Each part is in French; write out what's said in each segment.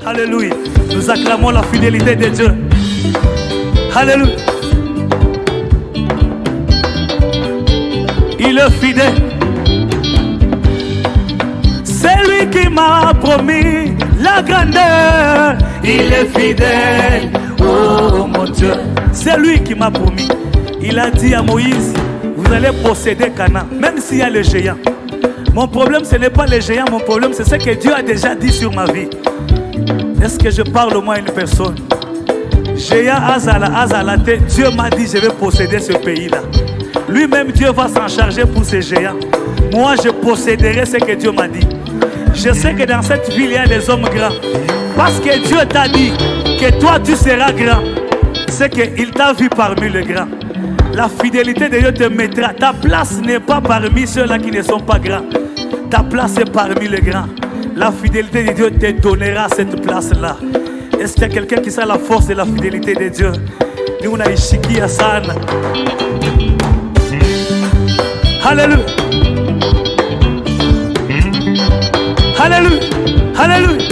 Alléluia. Nous acclamons la fidélité de Dieu. Alléluia. Il est fidèle. C'est lui qui m'a promis la grandeur. Il est fidèle. Oh mon Dieu. C'est lui qui m'a promis. Il a dit à Moïse, vous allez posséder Canaan, même s'il y a les géants. Mon problème, ce n'est pas les géants. Mon problème, c'est ce que Dieu a déjà dit sur ma vie. Est-ce que je parle au moins à une personne? Géant Azalate, Dieu m'a dit, je vais posséder ce pays-là. Lui-même, Dieu va s'en charger pour ces géants. Moi, je posséderai ce que Dieu m'a dit. Je sais que dans cette ville, il y a des hommes grands. Parce que Dieu t'a dit que toi, tu seras grand. C'est qu'il t'a vu parmi les grands. La fidélité de Dieu te mettra. Ta place n'est pas parmi ceux-là qui ne sont pas grands. Ta place est parmi les grands. La fidélité de Dieu te donnera cette place-là. Est-ce qu'il y a quelqu'un qui sait la force de la fidélité de Dieu? Nous, on a Ishiki Hassan. Alléluia. Alléluia. Alléluia.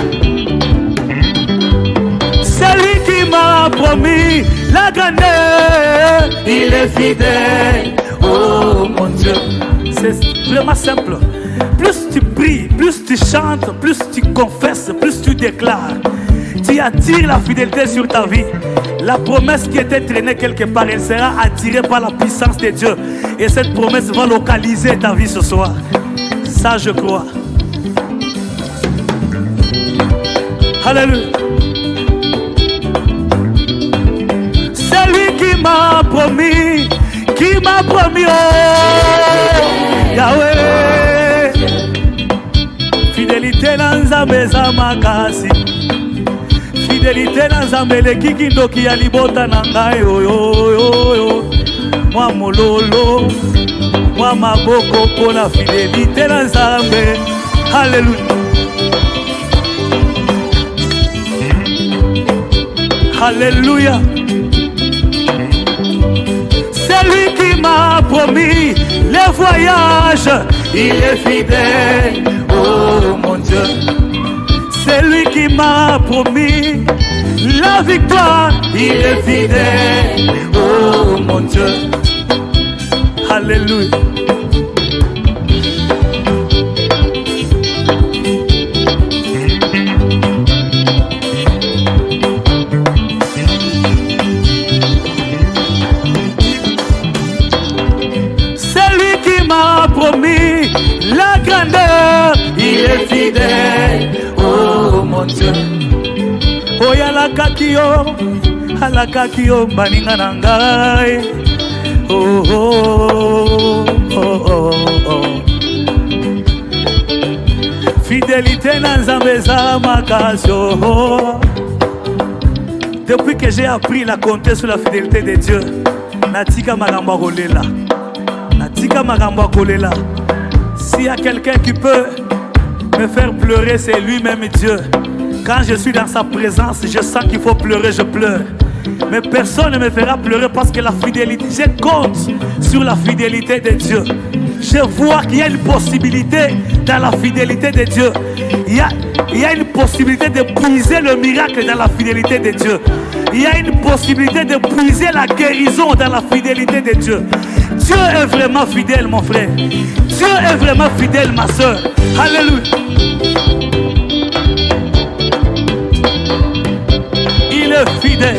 C'est lui qui m'a promis la grandeur. Il est fidèle. Oh mon Dieu. C'est vraiment simple. Plus tu pries, plus tu chantes, plus tu confesses, plus tu déclares. Tu attires la fidélité sur ta vie. La promesse qui était traînée quelque part, elle sera attirée par la puissance de Dieu. Et cette promesse va localiser ta vie ce soir. Ça, je crois. Alléluia. C'est lui qui m'a promis, oh, Yahweh. Fidélité dans Nzambe za makasi. Fidélité dans Nzambe le kikindo ki alibota na ngai yo yo yo. Moi mololo, moi maboko pour la fidélité dans Nzambe. Alléluia. Alléluia. C'est lui qui m'a promis le voyage. Il est fidèle. Oh mon Dieu. C'est lui qui m'a promis la victoire. Il est fidèle. Oh mon Dieu. Alléluia. Promis la grandeur, il est fidèle, oh mon Dieu. Oh yala kakio, baninga nangai. Oh oh oh oh oh. Fidélité dans Nzambe za makasio. Depuis que j'ai appris la compter sur la fidélité de Dieu, natika magamba kolela. S'il y a quelqu'un qui peut me faire pleurer, c'est lui-même Dieu. Quand je suis dans sa présence, je sens qu'il faut pleurer, je pleure. Mais personne ne me fera pleurer parce que la fidélité, je compte sur la fidélité de Dieu. Je vois qu'il y a une possibilité dans la fidélité de Dieu. Il y a une possibilité de puiser le miracle dans la fidélité de Dieu. Il y a une possibilité de puiser la guérison dans la fidélité de Dieu. Dieu est vraiment fidèle, mon frère. Dieu est vraiment fidèle, ma soeur. Alléluia. Il est fidèle.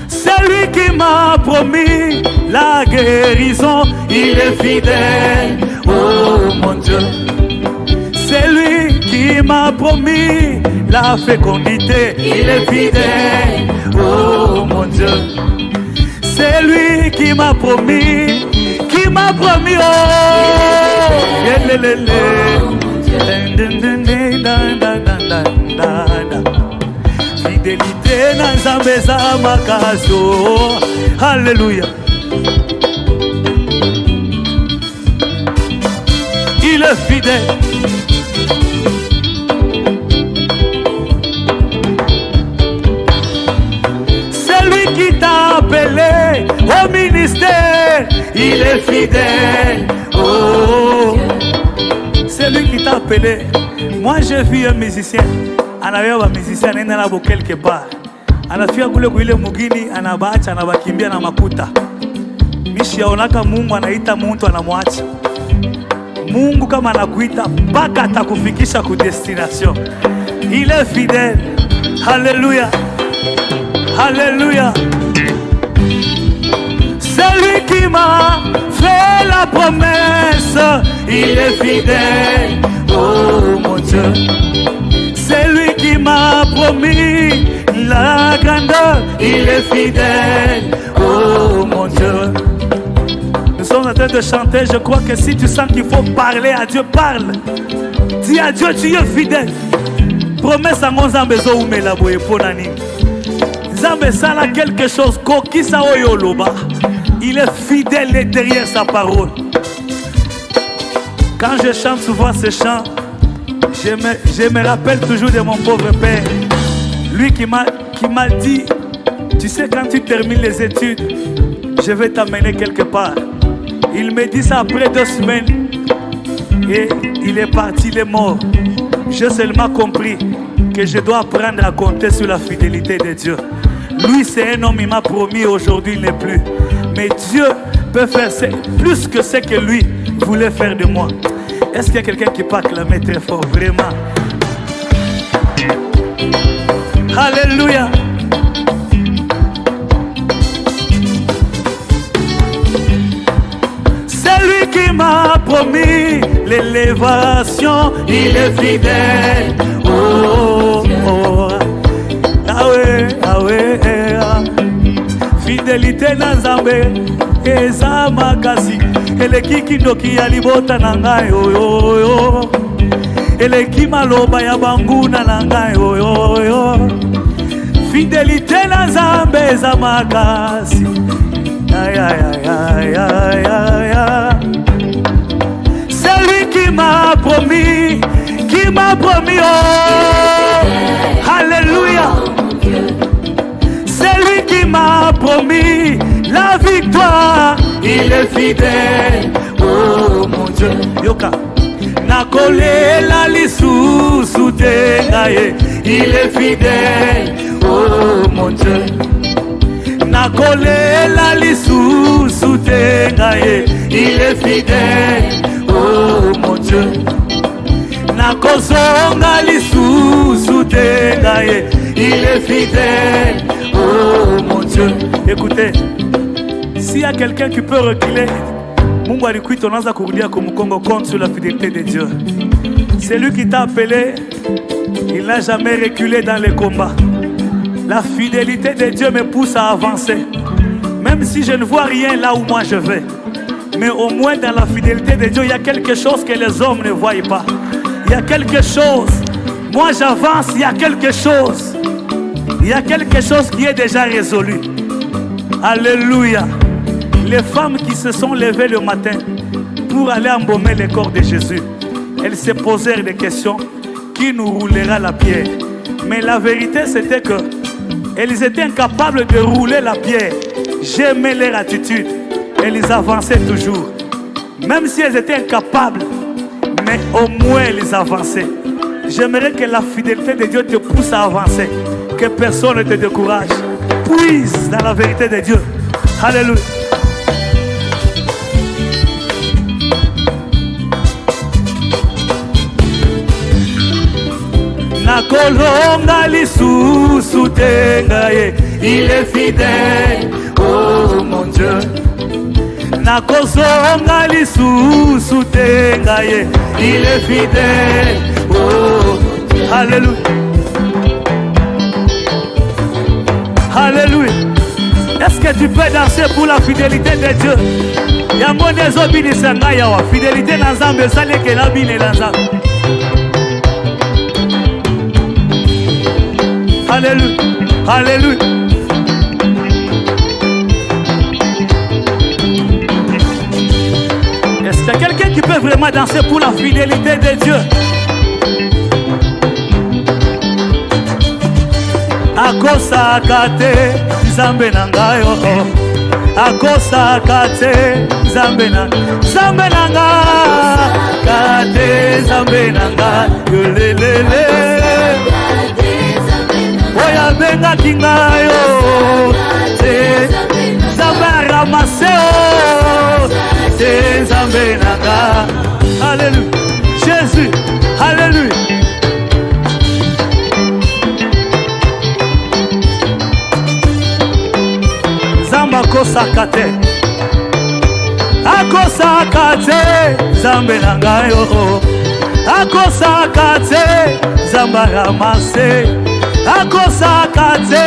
C'est lui qui m'a promis la guérison. Il est fidèle. Oh mon Dieu. C'est lui qui m'a promis la fécondité. Il est fidèle. Oh mon Dieu. C'est lui qui m'a promis, oh, fidélité dans Nzambe za makasio. Alléluia. Il est fidèle. Qui t'a appelé au ministère, il est fidèle. Oh, c'est lui qui t'a appelé. Moi j'ai vu un musicien, on avait un musicien, on a là quelque part. On a fait un goulé goulé mugini, on a battu, on a kimbia na makuta. Mishi yaonaka Mungu anaita mtu anamwacha. Mungu kama anakuita mpaka atakufikisha ku destination. Il est fidèle. Alléluia. Alléluia. Celui qui m'a fait la promesse, il est fidèle. Oh mon Dieu. C'est lui qui m'a promis la grandeur, il est fidèle. Oh mon Dieu. Nous sommes en train de chanter, je crois que si tu sens qu'il faut parler à Dieu, parle. Dis à Dieu, tu es fidèle. Promesse à mon Zambé zo ou la boye ponani. Zambé sala quelque chose, kokisa oyoloba. Il est fidèle derrière sa parole. Quand je chante souvent ce chant, je me rappelle toujours de mon pauvre père. Lui qui m'a dit, tu sais, quand tu termines les études, je vais t'amener quelque part. Il me dit ça après 2 semaines. Et il est parti, il est mort. J'ai seulement compris que je dois apprendre à compter sur la fidélité de Dieu. Lui, c'est un homme, il m'a promis, aujourd'hui il n'est plus. Mais Dieu peut faire plus que ce que lui voulait faire de moi. Est-ce qu'il y a quelqu'un qui peut acclamer très fort, vraiment? Alléluia. C'est lui qui m'a promis l'élévation, il est fidèle. Oh, oh. Ah ouais, ah ouais, ah. Fidélité na Nzambe eza makasi. Eleki kindoki ya libota na ngai oyo. Eleki maloba ya banguna na ngai oyo. Fidélité na Nzambe eza makasi. Ay, ay, ay, ay, ay, ay. C'est lui qui m'a promis, oh, alléluia. C'est lui qui m'a promis la victoire, il est fidèle, oh mon Dieu. Yoka. Nakolela lisusu tengaye, il est fidèle, oh mon Dieu. Nakolela lisusu tengaye, il est fidèle, oh mon Dieu. Nakozonga lisusu tengaye, il est fidèle, oh mon Dieu. Écoutez, s'il y a quelqu'un qui peut reculer, Mungu alikuita unaanza kurudia kumkongo compte sur la fidélité de Dieu. C'est lui qui t'a appelé, il n'a jamais reculé dans les combats. La fidélité de Dieu me pousse à avancer. Même si je ne vois rien là où moi je vais. Mais au moins dans la fidélité de Dieu, il y a quelque chose que les hommes ne voient pas. Il y a quelque chose. Moi j'avance, il y a quelque chose. Il y a quelque chose qui est déjà résolu. Alléluia. Les femmes qui se sont levées le matin pour aller embaumer le corps de Jésus, elles se posèrent des questions. Qui nous roulera la pierre? Mais la vérité c'était que elles étaient incapables de rouler la pierre. J'aimais leur attitude. Elles avançaient toujours. Même si elles étaient incapables, mais au moins elles avançaient. J'aimerais que la fidélité de Dieu te pousse à avancer. Que personne ne te décourage. Puise dans la vérité de Dieu. Alléluia. Nakolonga lisusu tengaye, il est fidèle, oh mon Dieu. Nakozonga lisusu tengaye, il est fidèle, oh. Alléluia. Alléluia. Est-ce que tu peux danser pour la fidélité de Dieu? Yango nezo bini sanga yawa. Fidélité na Nzambe sale ke la bini na Nzambe. Alléluia. Alléluia. Est-ce qu'il y a quelqu'un qui peut vraiment danser pour la fidélité de Dieu? Akosa kate Nzambe nangayo. akosaka te Nzambe nanga kate Nzambe nanga yolelele oya benga kingayo te Nzambe ramase o te Nzambe nanga. Alléluia Jésus, alléluia. Zamba kosaka te akosaka te Nzambe nanga yo akosaka te Nzamba ramase akosaka te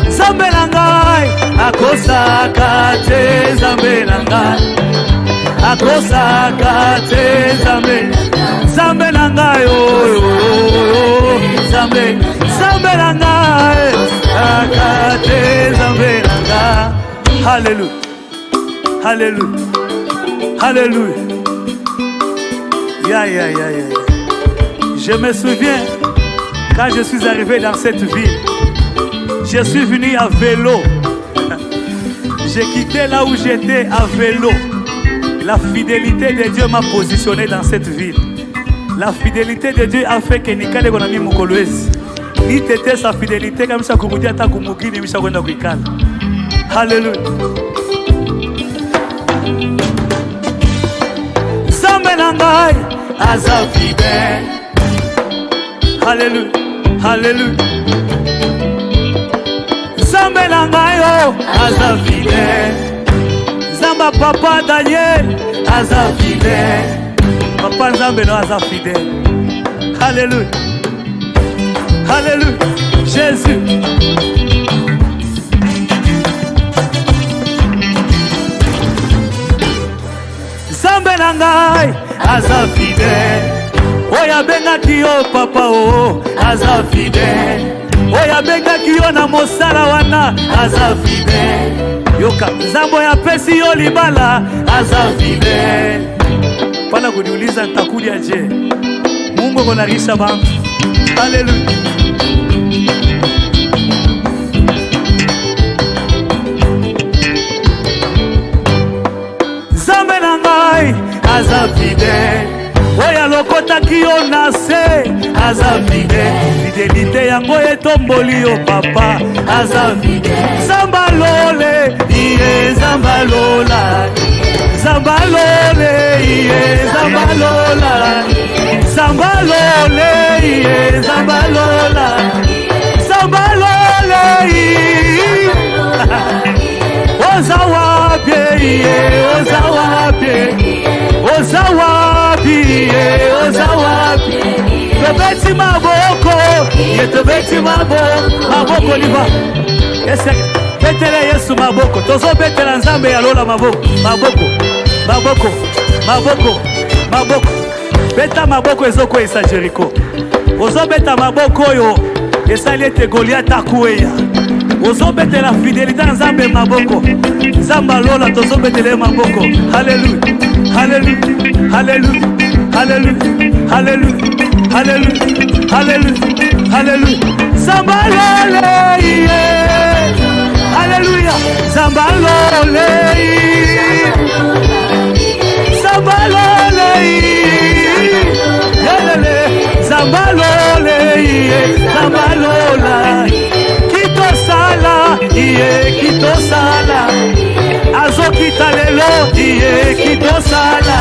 Nzambe nanga akosaka te Nzambe nanga akosaka te Nzambe nanga yo Nzambe nanga akate Nzambe nanga. Alléluia alléluia alléluia. Ya. Je me souviens quand je suis arrivé dans cette ville, je suis venu à vélo. J'ai quitté là où j'étais à vélo. La fidélité de Dieu m'a positionné dans cette ville. La fidélité de Dieu a fait que Nikale Gonami Mukoloesi. Ni tete sa fidélité comme ça kurudia ta kumugini misha kwenda kuikala. Hallelujah. Nzambe nangai aza fidèle. Hallelujah. Hallelujah. Nzambe nangai aza fidèle. Nzamba papa Daniel aza fidèle. Papa Nzambe no aza fidèle. Alléluia. Alléluia. Jésus. Nzambe nangai aza fidèle. Oya benga kiyo papa o aza fidèle. Oya benga kiyo na mosala wana aza fidèle. Yoka Nzambo ya pesi yo libala aza fidèle. Pana kuniuliza nitakuja je? Mungu konarisha bantu. Haleluya. Nzambe nangai aza fidèle. Oya lokota kiyo nase aza fidèle. Fidélité yango etomboli yo papa aza fidèle. Zambalole iye zambalola. Zambalole iye zambalola. Zambalole iye zambalola. Zambalole iye Ozawabye iye Ozawabye. Ozawabi iye Ozawabi. Tobeti maboko iye tobeti maboko liba. Ese betele Yesu maboko. Tozo betela Nzambe ya lola maboko. Maboko. Beta maboko ezoko esa Jericho. Ozo beta maboko yo esali ete Goliath akueya. Ozo beta la fidélité Nzambe maboko. Nzamba lola tozo betele maboko. Alléluia. Alléluia. Alléluia. Alléluia. Alléluia. Alléluia. Alléluia. Alléluia. Nzamba lola iye. Alléluia. Nzamba lola iye. Nzamba lola iye. Zambalole iye Zambalola. Kitosala iye kitosala. Azo kitalelo iye kitosala.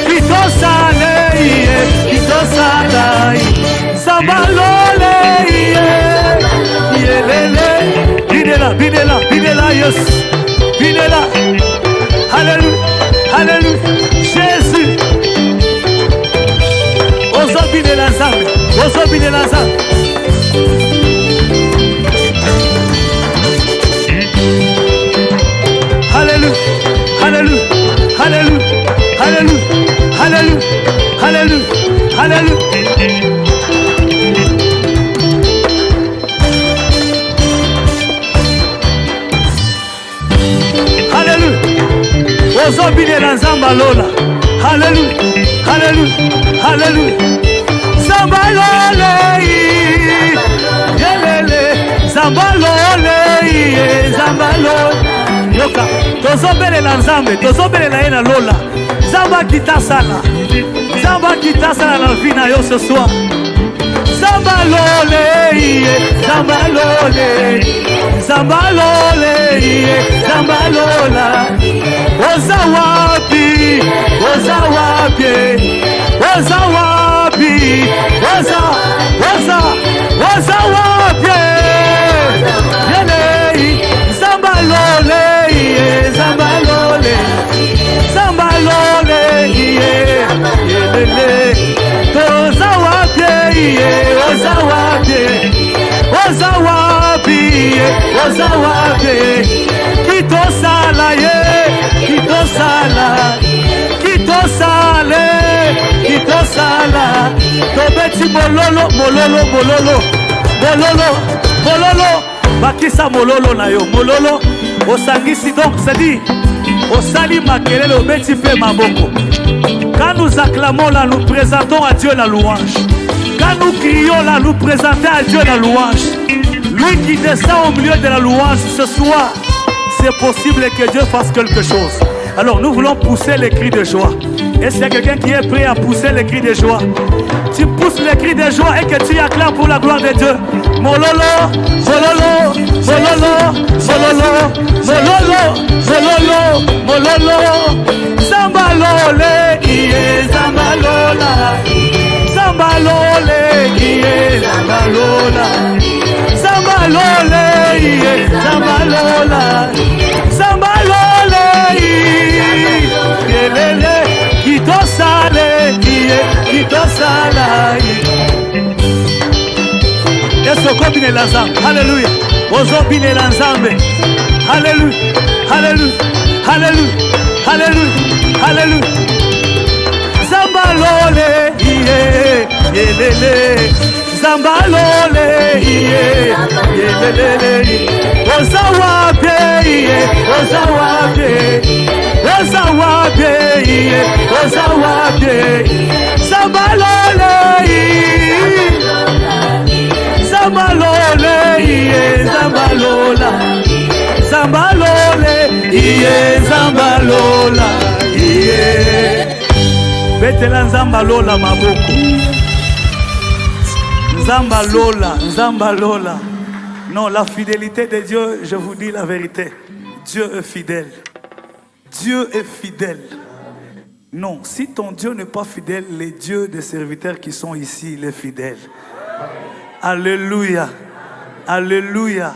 Kitosale iye kitosala. Zambalole iye. Yelele. Binela yes. Binela. Alléluia. Alléluia. Jésus. Ozobine la Nzambe. Ozobine la Nzambe. Alléluia. Alléluia. Alléluia. Alléluia. Alléluia. Alléluia. Alléluia. Alléluia. Ozobine la Nzamba lola. Alléluia. Alléluia. Alléluia. Zambalole yelele. Zambalole Zambalole. tozobelela nzambe tozobelela ye na lola nzambe akitasala nzambe akitasala na vie na yo ce soir nzambe lole iye nzambe lole nzambe lole iye nzambe lola oza wapi oza wapi oza wapi oza wapi yele nzambe lole iye nzambe lole nzambe lole iye yelele toza wapi iye oza wapi oza wapi oza wapi kitosala ye kitosala kitosale kitosala tobeti mololo mololo mololo mololo mololo bakisa mololo na yo mololo osangisi donc c'est dit osali makelele obeti pe maboko. Quand nous acclamons là, nous présentons à Dieu la louange. Quand nous crions là, nous présentons à Dieu la louange. Lui qui descend au milieu de la louange ce soir, c'est possible que Dieu fasse quelque chose. Alors nous voulons pousser les cris de joie. Et s'il y a quelqu'un qui est prêt à pousser les cris de joie, tu pousses les cris de joie et que tu acclames pour la gloire de Dieu. Mololo, mololo, mololo, mololo, mololo, mololo, mololo. Zambalole, iye, zambalola. Zambalole, iye, zambalola. Zambalole, iye, zambalola. Zambalole, iye, yelele. Kitosale, iye, kitosala, iye. Yesu kombine la nzambe. Alléluia. Ozobine la nzambe. Alléluia. Alléluia. Alléluia. Alléluia. Alléluia. Zambalole iye yelele. Zambalole iye yelele. Ozawape iye. Ozawape. Ozawape iye. Ozawape. Zambalole iye. Zambalole iye zambalola zambalole iye zambalola iye betela zambalola maboko zambalola zambalola. Non, la fidélité de Dieu, je vous dis la vérité, Dieu est fidèle. Dieu est fidèle. Non, si ton Dieu n'est pas fidèle, les dieux des serviteurs qui sont ici, il est fidèle. Alléluia. Alléluia.